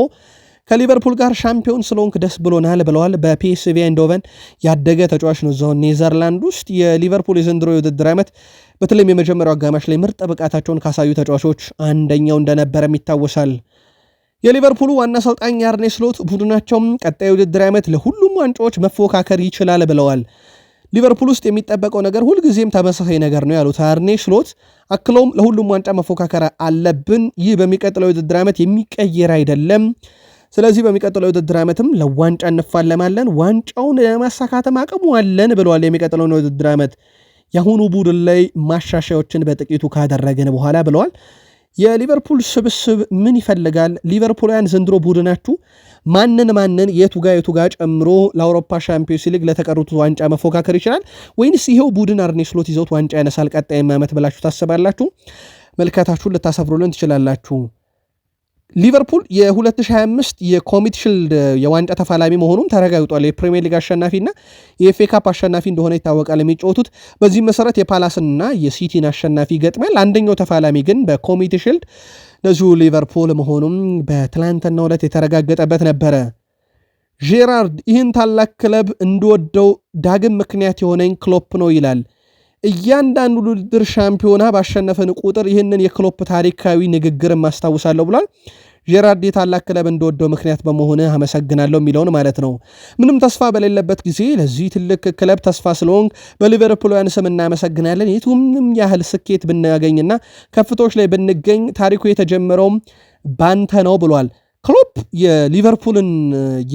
ከሊቨርፑል ጋር ሻምፒዮን ስለሆንክ ደስ ብሎናል ብለዋል። በፒኤስቪ አይንዶቨን ያደገ ተጫዋች ነው እዛው ኔዘርላንድ ውስጥ። የሊቨርፑል የዘንድሮ የውድድር ዓመት በተለይም የመጀመሪያው አጋማሽ ላይ ምርጥ ብቃታቸውን ካሳዩ ተጫዋቾች አንደኛው እንደነበረም ይታወሳል። የሊቨርፑሉ ዋና አሰልጣኝ አርኔ ስሎት ቡድናቸውም ቀጣይ የውድድር ዓመት ለሁሉም ዋንጫዎች መፎካከር ይችላል ብለዋል። ሊቨርፑል ውስጥ የሚጠበቀው ነገር ሁልጊዜም ተመሳሳይ ነገር ነው ያሉት አርኔ ስሎት አክለውም ለሁሉም ዋንጫ መፎካከር አለብን፣ ይህ በሚቀጥለው የውድድር ዓመት የሚቀየር አይደለም። ስለዚህ በሚቀጥለው የውድድር ዓመትም ለዋንጫ እንፋለማለን፣ ዋንጫውን ለማሳካትም አቅሙ አለን ብለዋል። የሚቀጥለውን የውድድር ዓመት የአሁኑ ቡድን ላይ ማሻሻያዎችን በጥቂቱ ካደረግን በኋላ ብለዋል። የሊቨርፑል ስብስብ ምን ይፈልጋል? ሊቨርፑልያን ዘንድሮ ቡድናችሁ ማንን የቱጋ ጨምሮ ለአውሮፓ ሻምፒዮንስ ሊግ ለተቀሩት ዋንጫ መፎካከር ይችላል ወይንስ ይሄው ቡድን አርኔ ስሎት ይዞት ዋንጫ ያነሳል ቀጣይ ዓመት ብላችሁ ታስባላችሁ? መልከታችሁን ልታሰፍሩልን ትችላላችሁ። ሊቨርፑል የ2025 የኮሚቲ ሺልድ የዋንጫ ተፋላሚ መሆኑም ተረጋግጧል። የፕሪሚየር ሊግ አሸናፊና የኤፍኤ ካፕ አሸናፊ እንደሆነ ይታወቃል የሚጫወቱት። በዚህም መሰረት የፓላስና የሲቲን አሸናፊ ገጥሟል። አንደኛው ተፋላሚ ግን በኮሚቲ ሺልድ ለዚሁ ሊቨርፑል መሆኑም በትላንትናው ዕለት የተረጋገጠበት ነበረ። ጄራርድ ይህን ታላቅ ክለብ እንድወደው ዳግም ምክንያት የሆነኝ ክሎፕ ነው ይላል። እያንዳንዱ ውድድር ሻምፒዮና ባሸነፈን ቁጥር ይህንን የክሎፕ ታሪካዊ ንግግርን ማስታውሳለሁ ብሏል። ጄራርድ የታላቅ ክለብ እንደወደው ምክንያት በመሆን አመሰግናለሁ የሚለውን ማለት ነው። ምንም ተስፋ በሌለበት ጊዜ ለዚህ ትልቅ ክለብ ተስፋ ስለሆንክ በሊቨርፑልያን ስም እናመሰግናለን። የቱንም ያህል ስኬት ብናገኝና ከፍቶች ላይ ብንገኝ ታሪኩ የተጀመረውም ባንተ ነው ብሏል። ክሎፕ የሊቨርፑልን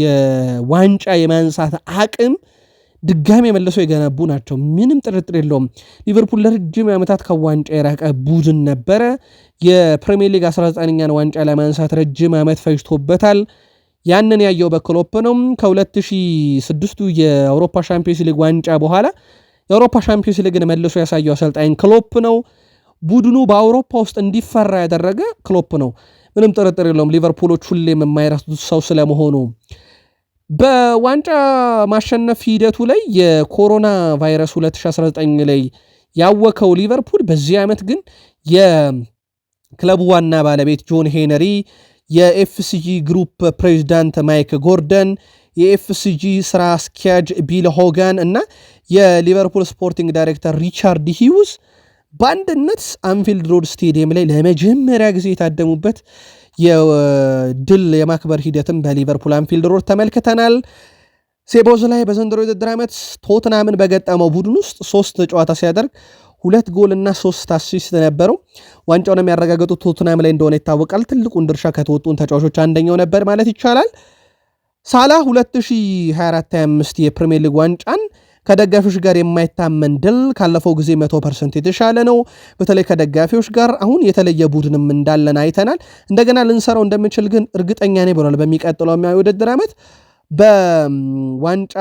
የዋንጫ የማንሳት አቅም ድጋሚ መልሰው የገነቡ ናቸው። ምንም ጥርጥር የለውም። ሊቨርፑል ለረጅም ዓመታት ከዋንጫ የራቀ ቡድን ነበረ። የፕሪሚየር ሊግ 19ኛን ዋንጫ ለማንሳት ረጅም ዓመት ፈጅቶበታል። ያንን ያየው በክሎፕ ነው። ከ2006 የአውሮፓ ሻምፒዮንስ ሊግ ዋንጫ በኋላ የአውሮፓ ሻምፒዮንስ ሊግን መልሶ ያሳየው አሰልጣኝ ክሎፕ ነው። ቡድኑ በአውሮፓ ውስጥ እንዲፈራ ያደረገ ክሎፕ ነው። ምንም ጥርጥር የለውም። ሊቨርፑሎች ሁሌም የማይረሱት ሰው ስለመሆኑ በዋንጫ ማሸነፍ ሂደቱ ላይ የኮሮና ቫይረስ 2019 ላይ ያወከው ሊቨርፑል በዚህ ዓመት ግን የክለቡ ዋና ባለቤት ጆን ሄነሪ፣ የኤፍሲጂ ግሩፕ ፕሬዚዳንት ማይክ ጎርደን፣ የኤፍሲጂ ስራ አስኪያጅ ቢል ሆጋን እና የሊቨርፑል ስፖርቲንግ ዳይሬክተር ሪቻርድ ሂውዝ በአንድነት አንፊልድ ሮድ ስቴዲየም ላይ ለመጀመሪያ ጊዜ የታደሙበት የድል የማክበር ሂደትም በሊቨርፑል አንፊልድ ሮድ ተመልክተናል። ሴቦዝ ላይ በዘንድሮ የውድድር ዓመት ቶትናምን በገጠመው ቡድን ውስጥ 3 ጨዋታ ሲያደርግ 2 ጎል እና 3 አሲስት ነበረው። ዋንጫውን የሚያረጋገጡት ቶትናም ላይ እንደሆነ ይታወቃል። ትልቁን ድርሻ ከተወጡን ተጫዋቾች አንደኛው ነበር ማለት ይቻላል። ሳላ 2024-25 የፕሪሚየር ሊግ ዋንጫን ከደጋፊዎች ጋር የማይታመን ድል ካለፈው ጊዜ 100% የተሻለ ነው። በተለይ ከደጋፊዎች ጋር አሁን የተለየ ቡድንም እንዳለን አይተናል። እንደገና ልንሰራው እንደምንችል ግን እርግጠኛ ነኝ ብሏል። በሚቀጥለው የውድድር ዓመት በዋንጫ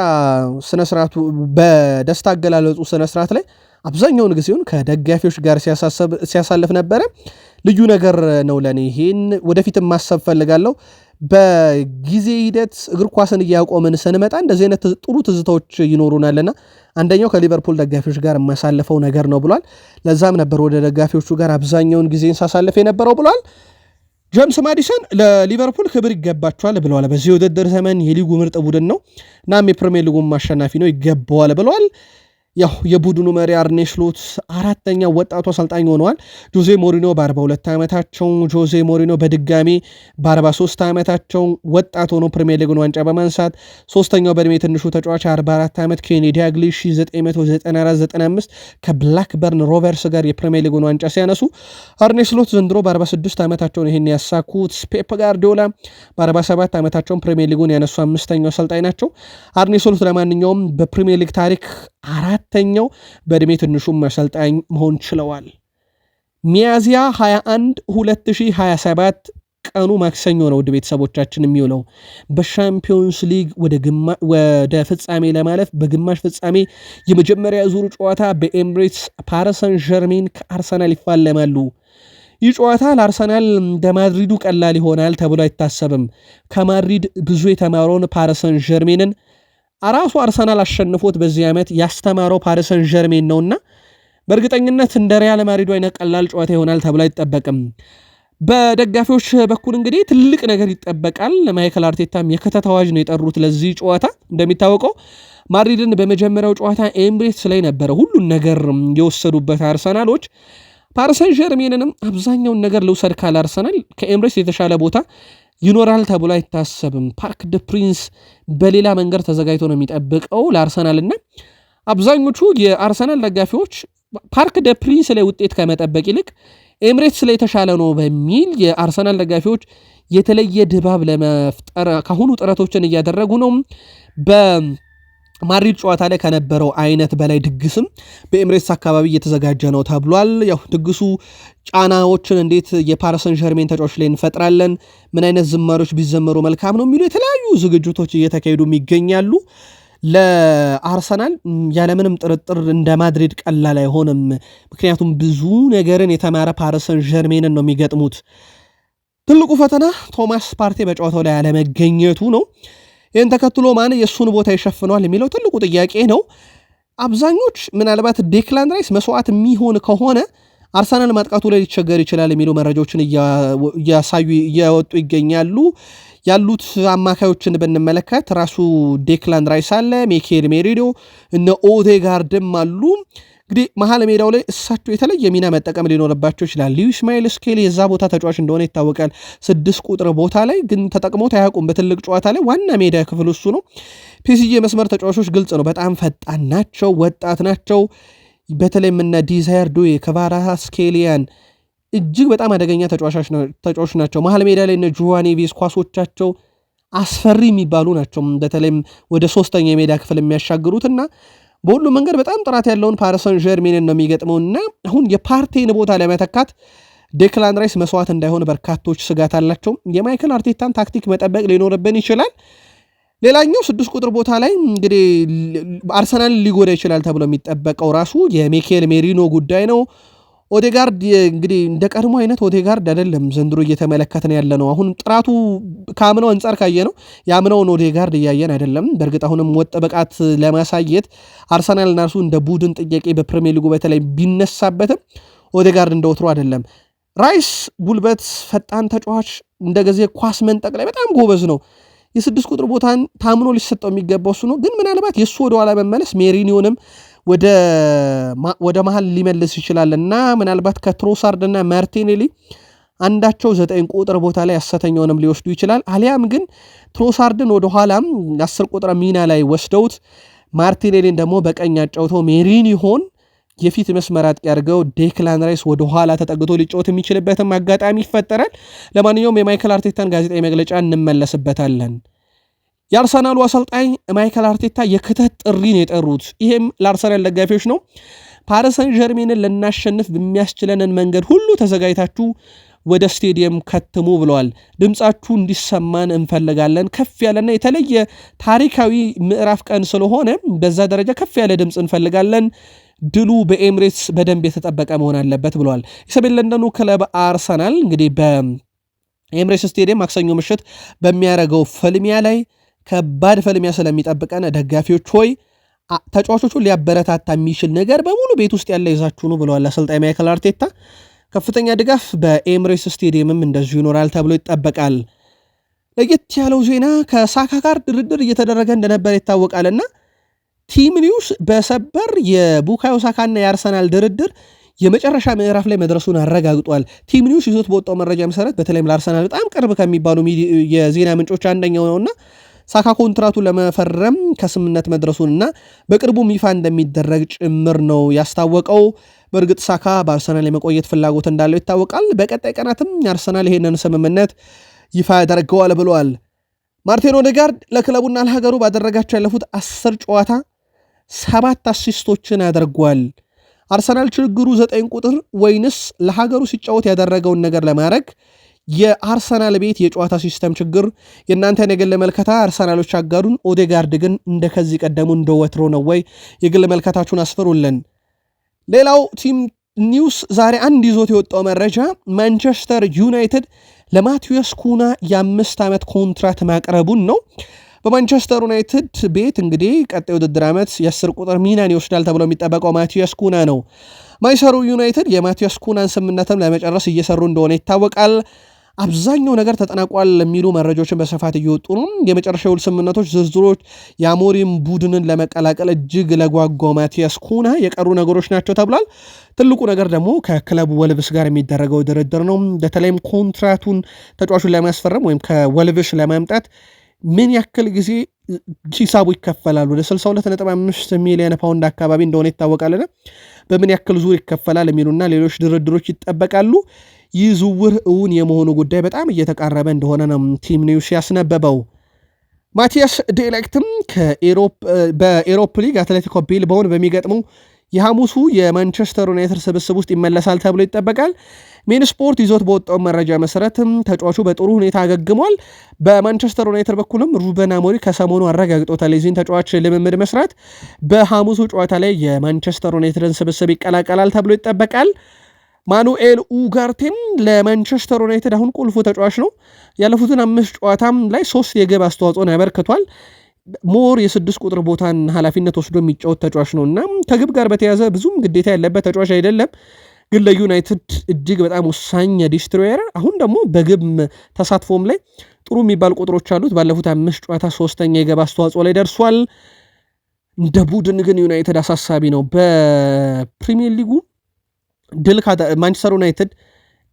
ስነስርዓቱ በደስታ አገላለጹ ስነስርዓት ላይ አብዛኛውን ጊዜውን ከደጋፊዎች ጋር ሲያሳልፍ ነበረ። ልዩ ነገር ነው ለኔ። ይሄን ወደፊትም ማሰብ ፈልጋለሁ። በጊዜ ሂደት እግር ኳስን እያቆምን ስንመጣ እንደዚህ አይነት ጥሩ ትዝታዎች ይኖሩናልና አንደኛው ከሊቨርፑል ደጋፊዎች ጋር የማሳልፈው ነገር ነው ብሏል። ለዛም ነበር ወደ ደጋፊዎቹ ጋር አብዛኛውን ጊዜን ሳሳልፍ የነበረው ብሏል። ጄምስ ማዲሰን ለሊቨርፑል ክብር ይገባቸዋል ብለዋል። በዚህ ውድድር ዘመን የሊጉ ምርጥ ቡድን ነው እናም የፕሪሚየር ሊጉም አሸናፊ ነው ይገባዋል ብለዋል። ያው የቡድኑ መሪ አርኔ ስሎት አራተኛው ወጣቱ አሰልጣኝ ሆነዋል። ጆዜ ሞሪኖ በ42 ዓመታቸው ጆዜ ሞሪኖ በድጋሚ በ43 ዓመታቸው ወጣት ሆኖ ፕሪሚየር ሊጉን ዋንጫ በማንሳት ሶስተኛው በእድሜ ትንሹ ተጫዋች 44 ዓመት ኬኒ ዳግሊሽ 1994-95 ከብላክበርን ሮቨርስ ጋር የፕሪሚየር ሊጉን ዋንጫ ሲያነሱ አርኔ ስሎት ዘንድሮ በ46 ዓመታቸው ይህን ያሳኩት። ፔፕ ጋርዲዮላ በ47 ዓመታቸውን ፕሪሚየር ሊጉን ያነሱ አምስተኛው አሰልጣኝ ናቸው። አርኔ ስሎት ለማንኛውም በፕሪሚየር ሊግ ታሪክ አራተኛው በእድሜ ትንሹም አሰልጣኝ መሆን ችለዋል። ሚያዚያ 21 2027 ቀኑ ማክሰኞ ነው። ውድ ቤተሰቦቻችን የሚውለው በሻምፒዮንስ ሊግ ወደ ፍጻሜ ለማለፍ በግማሽ ፍጻሜ የመጀመሪያ ዙር ጨዋታ በኤምሬትስ ፓሪስ ሰን ዠርሜን ከአርሰናል ይፋለማሉ። ይህ ጨዋታ ለአርሰናል እንደ ማድሪዱ ቀላል ይሆናል ተብሎ አይታሰብም። ከማድሪድ ብዙ የተማረውን ፓሪስ ሰን ዠርሜንን ራሱ አርሰናል አሸንፎት በዚህ ዓመት ያስተማረው ፓሪስ ሰን ዠርሜን ነውና በእርግጠኝነት እንደ ሪያል ማድሪዱ አይነት ቀላል ጨዋታ ይሆናል ተብሎ አይጠበቅም። በደጋፊዎች በኩል እንግዲህ ትልቅ ነገር ይጠበቃል። ማይክል አርቴታም የክተት አዋጅ ነው የጠሩት ለዚህ ጨዋታ። እንደሚታወቀው ማድሪድን በመጀመሪያው ጨዋታ ኤምሬትስ ላይ ነበረ ሁሉን ነገር የወሰዱበት አርሰናሎች። ፓሪስ ሰን ዠርሜንንም አብዛኛውን ነገር ልውሰድ ካለ አርሰናል ከኤምሬትስ የተሻለ ቦታ ይኖራል ተብሎ አይታሰብም። ፓርክ ደ ፕሪንስ በሌላ መንገድ ተዘጋጅቶ ነው የሚጠብቀው ለአርሰናልና አብዛኞቹ የአርሰናል ደጋፊዎች ፓርክ ደ ፕሪንስ ላይ ውጤት ከመጠበቅ ይልቅ ኤምሬትስ ላይ የተሻለ ነው በሚል የአርሰናል ደጋፊዎች የተለየ ድባብ ለመፍጠር ካሁኑ ጥረቶችን እያደረጉ ነው። በማድሪድ ጨዋታ ላይ ከነበረው አይነት በላይ ድግስም በኤምሬትስ አካባቢ እየተዘጋጀ ነው ተብሏል። ያው ድግሱ ጫናዎችን እንዴት የፓሪስ ሰን ዠርሜን ተጫዋች ላይ እንፈጥራለን፣ ምን አይነት ዝማሬዎች ቢዘመሩ መልካም ነው የሚሉ የተለያዩ ዝግጅቶች እየተካሄዱ ይገኛሉ። ለአርሰናል ያለምንም ጥርጥር እንደ ማድሪድ ቀላል አይሆንም። ምክንያቱም ብዙ ነገርን የተማረ ፓሪስ ሰን ዠርሜንን ነው የሚገጥሙት። ትልቁ ፈተና ቶማስ ፓርቴ በጨዋታው ላይ ያለመገኘቱ ነው። ይህን ተከትሎ ማን የእሱን ቦታ ይሸፍነዋል የሚለው ትልቁ ጥያቄ ነው። አብዛኞች ምናልባት ዴክላን ራይስ መስዋዕት የሚሆን ከሆነ አርሰናል ማጥቃቱ ላይ ሊቸገር ይችላል የሚሉ መረጃዎችን እያወጡ ይገኛሉ። ያሉት አማካዮችን ብንመለከት ራሱ ዴክላን ራይስ አለ፣ ሚኬል ሜሪኖ፣ እነ ኦዴጋርድም አሉ። እንግዲህ መሀል ሜዳው ላይ እሳቸው የተለየ ሚና መጠቀም ሊኖርባቸው ይችላል። ሉዊስ ማይል ስኬሊ የዛ ቦታ ተጫዋች እንደሆነ ይታወቃል። 6 ቁጥር ቦታ ላይ ግን ተጠቅሞት አያውቁም። በትልቅ ጨዋታ ላይ ዋና ሜዳ ክፍል እሱ ነው። ፒኤስጂ መስመር ተጫዋቾች ግልጽ ነው፣ በጣም ፈጣን ናቸው፣ ወጣት ናቸው። በተለይም እነ ዲዛየር ዱዌ ክቫራትስኬሊያን እጅግ በጣም አደገኛ ተጫዋቾች ናቸው። መሀል ሜዳ ላይ እነ ጆዋ ኔቬስ ኳሶቻቸው አስፈሪ የሚባሉ ናቸው። በተለይም ወደ ሶስተኛ የሜዳ ክፍል የሚያሻግሩትና በሁሉም መንገድ በጣም ጥራት ያለውን ፓሪስ ሰን ዠርሜንን ነው የሚገጥመውና አሁን የፓርቴን ቦታ ለመተካት ዴክላን ራይስ መስዋዕት እንዳይሆን በርካቶች ስጋት አላቸው። የማይክል አርቴታን ታክቲክ መጠበቅ ሊኖርብን ይችላል። ሌላኛው 6 ቁጥር ቦታ ላይ እንግዲህ አርሰናል ሊጎዳ ይችላል ተብሎ የሚጠበቀው ራሱ የሚኬል ሜሪኖ ጉዳይ ነው። ኦዴጋርድ እንግዲህ እንደ ቀድሞ አይነት ኦዴጋርድ አይደለም ዘንድሮ እየተመለከትን ያለ ነው። አሁን ጥራቱ ከአምናው አንጻር ካየ ነው የአምናውን ኦዴጋርድ እያየን አይደለም። በእርግጥ አሁንም ወጥ ብቃት ለማሳየት አርሰናልና እርሱ እንደ ቡድን ጥያቄ በፕሪሚየር ሊጉ በተለይ ቢነሳበትም ኦዴጋርድ እንደ ወትሮ አይደለም። ራይስ ጉልበት፣ ፈጣን ተጫዋች፣ እንደገዜ ኳስ መንጠቅ ላይ በጣም ጎበዝ ነው። የ6 ቁጥር ቦታን ታምኖ ሊሰጠው የሚገባው እሱ ነው። ግን ምናልባት የእሱ ወደ ኋላ መመለስ ሜሪኒዮንም ወደ መሃል ሊመልስ ይችላል እና ምናልባት ከትሮሳርድ እና ማርቲኔሊ አንዳቸው 9 ቁጥር ቦታ ላይ ሐሰተኛውንም ሊወስዱ ይችላል። አሊያም ግን ትሮሳርድን ወደ ኋላም 10 ቁጥር ሚና ላይ ወስደውት ማርቲኔሊን ደግሞ በቀኝ አጫውተው ሜሪኒዮን የፊት መስመር አጥቂ አድርገው ዴክላን ራይስ ወደ ኋላ ተጠግቶ ሊጫወት የሚችልበትም አጋጣሚ ይፈጠራል። ለማንኛውም የማይክል አርቴታን ጋዜጣዊ መግለጫ እንመለስበታለን። የአርሰናሉ አሰልጣኝ ማይክል አርቴታ የክተት ጥሪን የጠሩት ይሄም ለአርሰናል ደጋፊዎች ነው። ፓሪስ ሰን ዠርሜንን ልናሸንፍ በሚያስችለንን መንገድ ሁሉ ተዘጋጅታችሁ ወደ ስቴዲየም ከትሙ ብለዋል። ድምፃችሁ እንዲሰማን እንፈልጋለን። ከፍ ያለና የተለየ ታሪካዊ ምዕራፍ ቀን ስለሆነ በዛ ደረጃ ከፍ ያለ ድምፅ እንፈልጋለን። ድሉ በኤምሬትስ በደንብ የተጠበቀ መሆን አለበት ብለዋል። የሰሜን ለንደኑ ክለብ አርሰናል እንግዲህ በኤምሬትስ ስቴዲየም ማክሰኞ ምሽት በሚያደርገው ፍልሚያ ላይ ከባድ ፍልሚያ ስለሚጠብቀን ደጋፊዎች ሆይ ተጫዋቾቹን ሊያበረታታ የሚችል ነገር በሙሉ ቤት ውስጥ ያለ ይዛችሁ ነው ብለዋል አሰልጣኝ ማይክል አርቴታ። ከፍተኛ ድጋፍ በኤምሬትስ ስቴዲየምም እንደዚሁ ይኖራል ተብሎ ይጠበቃል። ለየት ያለው ዜና ከሳካ ጋር ድርድር እየተደረገ እንደነበር ይታወቃልና ቲም ኒውስ በሰበር የቡካዮ ሳካና የአርሰናል ድርድር የመጨረሻ ምዕራፍ ላይ መድረሱን አረጋግጧል። ቲም ኒውስ ይዞት በወጣው መረጃ መሰረት በተለይም ለአርሰናል በጣም ቅርብ ከሚባሉ የዜና ምንጮች አንደኛው ነውና ሳካ ኮንትራቱን ለመፈረም ከስምነት መድረሱንና በቅርቡም ይፋ እንደሚደረግ ጭምር ነው ያስታወቀው። በእርግጥ ሳካ በአርሰናል የመቆየት ፍላጎት እንዳለው ይታወቃል። በቀጣይ ቀናትም አርሰናል ይሄንን ስምምነት ይፋ ያደርገዋል ብለዋል። ማርቲን ኦዴጋርድ ለክለቡና ለሀገሩ ባደረጋቸው ያለፉት 10 ጨዋታ 7 አሲስቶችን አድርጓል። አርሰናል ችግሩ 9 ቁጥር ወይንስ ለሀገሩ ሲጫወት ያደረገውን ነገር ለማድረግ የአርሰናል ቤት የጨዋታ ሲስተም ችግር? የእናንተን የግል መልከታ አርሰናሎች አጋሩን። ኦዴጋርድ ግን እንደ ከዚህ ቀደሙ እንደ ወትሮ ነው ወይ? የግል መልከታችሁን አስፍሩልን። ሌላው ቲም ኒውስ ዛሬ አንድ ይዞት የወጣው መረጃ ማንቸስተር ዩናይትድ ለማቲያስ ኩና የ5 ዓመት ኮንትራት ማቅረቡን ነው። በማንቸስተር ዩናይትድ ቤት እንግዲህ ቀጣይ ውድድር ዓመት የ10 ቁጥር ሚናን ይወስዳል ተብሎ የሚጠበቀው ማቲያስ ኩና ነው። ማይሰሩ ዩናይትድ የማቲያስ ኩናን ስምምነትም ለመጨረስ እየሰሩ እንደሆነ ይታወቃል። አብዛኛው ነገር ተጠናቋል የሚሉ መረጃዎችን በስፋት እየወጡ ነው። የመጨረሻ ውል ስምምነቶች ዝርዝሮች የአሞሪም ቡድንን ለመቀላቀል እጅግ ለጓጓው ማቲያስ ኩና የቀሩ ነገሮች ናቸው ተብሏል። ትልቁ ነገር ደግሞ ከክለቡ ወልቭስ ጋር የሚደረገው ድርድር ነው። በተለይም ኮንትራቱን ተጫዋቹን ለማስፈረም ወይም ከወልቭስ ለማምጣት ምን ያክል ጊዜ ሂሳቡ ይከፈላል? ወደ 62.5 ሚሊዮን ፓውንድ አካባቢ እንደሆነ ይታወቃልና በምን ያክል ዙር ይከፈላል የሚሉና ሌሎች ድርድሮች ይጠበቃሉ። ይህ ዝውውር እውን የመሆኑ ጉዳይ በጣም እየተቃረበ እንደሆነ ነው ቲም ኒውስ ያስነበበው። ማቲያስ ዴሊክትም በኤሮፕ ሊግ አትሌቲኮ ቢልባውን በሚገጥመው የሐሙሱ የማንቸስተር ዩናይትድ ስብስብ ውስጥ ይመለሳል ተብሎ ይጠበቃል። ሜን ስፖርት ይዞት በወጣው መረጃ መሰረትም ተጫዋቹ በጥሩ ሁኔታ አገግሟል። በማንቸስተር ዩናይትድ በኩልም ሩበን አሞሪም ከሰሞኑ አረጋግጦታል የዚህን ተጫዋች ልምምድ መስራት። በሐሙሱ ጨዋታ ላይ የማንቸስተር ዩናይትድን ስብስብ ይቀላቀላል ተብሎ ይጠበቃል። ማኑኤል ኡጋርቴም ለማንቸስተር ዩናይትድ አሁን ቁልፉ ተጫዋች ነው። ያለፉትን 5 ጨዋታም ላይ 3 የግብ አስተዋጽኦን ያበርክቷል። ሞር የ6 ቁጥር ቦታን ኃላፊነት ወስዶ የሚጫወት ተጫዋች ነው እና ከግብ ጋር በተያዘ ብዙም ግዴታ ያለበት ተጫዋች አይደለም፣ ግን ለዩናይትድ እጅግ በጣም ወሳኝ ዲስትሮየር። አሁን ደግሞ በግብ ተሳትፎም ላይ ጥሩ የሚባል ቁጥሮች አሉት። ባለፉት 5 ጨዋታ 3ኛ የግብ አስተዋጽኦ ላይ ደርሷል። እንደ ቡድን ግን ዩናይትድ አሳሳቢ ነው። በፕሪሚየር ሊጉ ማንቸስተር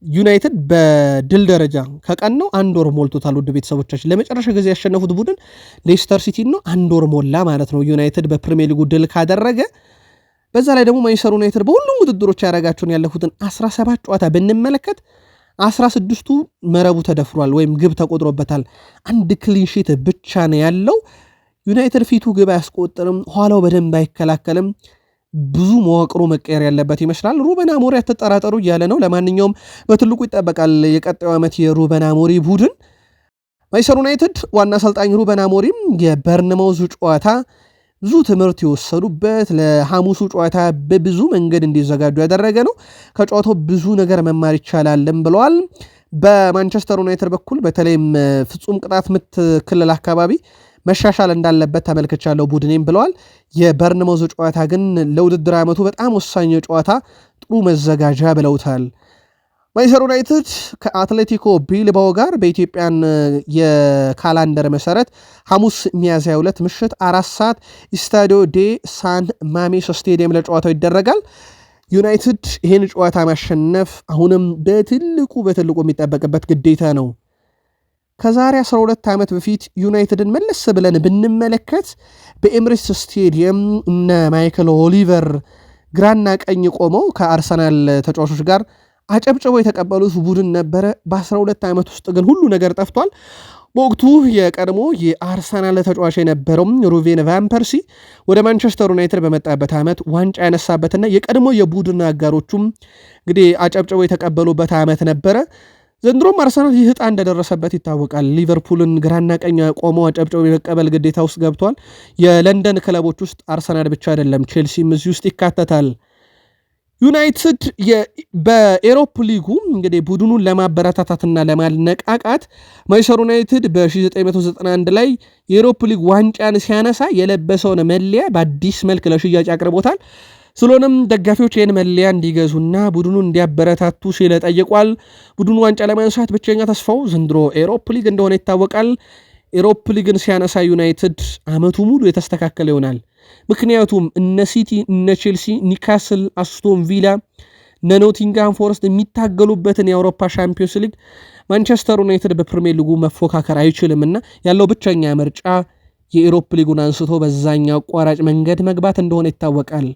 ዩናይትድ በድል ደረጃ ከቀነው 1 ወር ሞልቶታል። ውድ ቤተሰቦቻችን ለመጨረሻ ጊዜ ያሸነፉት ቡድን ሌስተር ሲቲ ነው። 1 ወር ሞላ ማለት ነው ዩናይትድ በፕሪሚየር ሊጉ ድል ካደረገ። በዛ ላይ ደግሞ ማንቸስተር ዩናይትድ በሁሉም ውድድሮች ያደረጋቸውን ያለፉትን 17 ጨዋታ ብንመለከት 16ቱ መረቡ ተደፍሯል ወይም ግብ ተቆጥሮበታል። 1 ክሊንሺት ብቻ ነው ያለው። ዩናይትድ ፊቱ ግብ አያስቆጥርም፣ ኋላው በደንብ አይከላከልም። ብዙ መዋቅሩ መቀየር ያለበት ይመስላል። ሩበን አሞሪም አትጠራጠሩ እያለ ነው። ለማንኛውም በትልቁ ይጠበቃል የቀጣዩ ዓመት የሩበን አሞሪም ቡድን። ማንቸስተር ዩናይትድ ዋና አሰልጣኝ ሩበን አሞሪም የበርንማውዝ ጨዋታ ብዙ ትምህርት የወሰዱበት፣ ለሐሙሱ ጨዋታ በብዙ መንገድ እንዲዘጋጁ ያደረገ ነው። ከጨዋታው ብዙ ነገር መማር ይቻላልም ብለዋል። በማንቸስተር ዩናይትድ በኩል በተለይም ፍጹም ቅጣት ምት ክልል አካባቢ መሻሻል እንዳለበት ተመልክቻለሁ ቡድኔም ብለዋል። የበርንማውዝ ጨዋታ ግን ለውድድር ዓመቱ በጣም ወሳኝ ጨዋታ፣ ጥሩ መዘጋጃ ብለውታል። ማንቸስተር ዩናይትድ ከአትሌቲኮ ቢልባኦ ጋር በኢትዮጵያን የካላንደር መሰረት ሐሙስ ሚያዝያ 2 ምሽት 4 ሰዓት ኢስታዲዮ ዴ ሳን ማሜስ ስቴዲየም ለጨዋታው ይደረጋል። ዩናይትድ ይህን ጨዋታ ማሸነፍ አሁንም በትልቁ የሚጠበቅበት ግዴታ ነው። ከዛሬ 12 ዓመት በፊት ዩናይትድን መለስ ብለን ብንመለከት በኤምሬትስ ስቴዲየም እነ ማይክል ኦሊቨር ግራና ቀኝ ቆመው ከአርሰናል ተጫዋቾች ጋር አጨብጭበው የተቀበሉት ቡድን ነበረ። በ12 ዓመት ውስጥ ግን ሁሉ ነገር ጠፍቷል። በወቅቱ የቀድሞ የአርሰናል ተጫዋች የነበረው ሩቬን ቫን ፐርሲ ወደ ማንቸስተር ዩናይትድ በመጣበት ዓመት ዋንጫ ያነሳበትና የቀድሞ የቡድን አጋሮቹም እንግዲህ አጨብጭበው የተቀበሉበት ዓመት ነበረ። ዘንድሮም አርሰናል ይህ ዕጣ እንደደረሰበት ይታወቃል። ሊቨርፑልን ግራና ቀኝ ቆመው አጨብጨው የመቀበል ግዴታ ውስጥ ገብቷል። የለንደን ክለቦች ውስጥ አርሰናል ብቻ አይደለም፣ ቼልሲም እዚህ ውስጥ ይካተታል። ዩናይትድ በኤሮፕ ሊጉ እንግዲህ ቡድኑን ለማበረታታትና ለማነቃቃት ማንቸስተር ዩናይትድ በ1991 ላይ የኤሮፕ ሊግ ዋንጫን ሲያነሳ የለበሰውን መለያ በአዲስ መልክ ለሽያጭ አቅርቦታል። ስለሆነም ደጋፊዎች ይህን መለያ እንዲገዙና ቡድኑ እንዲያበረታቱ ሲል ጠይቋል። ቡድኑ ዋንጫ ለማንሳት ብቸኛ ተስፋው ዘንድሮ ኤሮፕ ሊግ እንደሆነ ይታወቃል። ኤሮፕ ሊግን ሲያነሳ ዩናይትድ አመቱ ሙሉ የተስተካከለ ይሆናል። ምክንያቱም እነ ሲቲ፣ እነ ቼልሲ፣ ኒካስል፣ አስቶን ቪላ፣ እነ ኖቲንግሃም ፎረስት የሚታገሉበትን የአውሮፓ ሻምፒዮንስ ሊግ ማንቸስተር ዩናይትድ በፕሪሚየር ሊጉ መፎካከር አይችልምና ያለው ብቸኛ ምርጫ የኤሮፕ ሊጉን አንስቶ በዛኛው አቋራጭ መንገድ መግባት እንደሆነ ይታወቃል።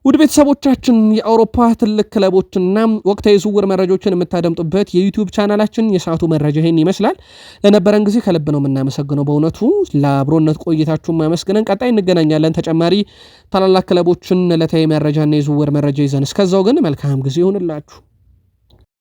ውድ ቤተሰቦቻችን የአውሮፓ ትልቅ ክለቦችና ወቅታዊ ዝውውር መረጃዎችን የምታደምጡበት የዩቲዩብ ቻናላችን የሰዓቱ መረጃ ይህን ይመስላል። ለነበረን ጊዜ ከልብ ነው የምናመሰግነው። በእውነቱ ለአብሮነት ቆይታችሁን ማመስገንን። ቀጣይ እንገናኛለን ተጨማሪ ታላላቅ ክለቦችን ዕለታዊ መረጃና የዝውውር መረጃ ይዘን። እስከዛው ግን መልካም ጊዜ ይሁንላችሁ።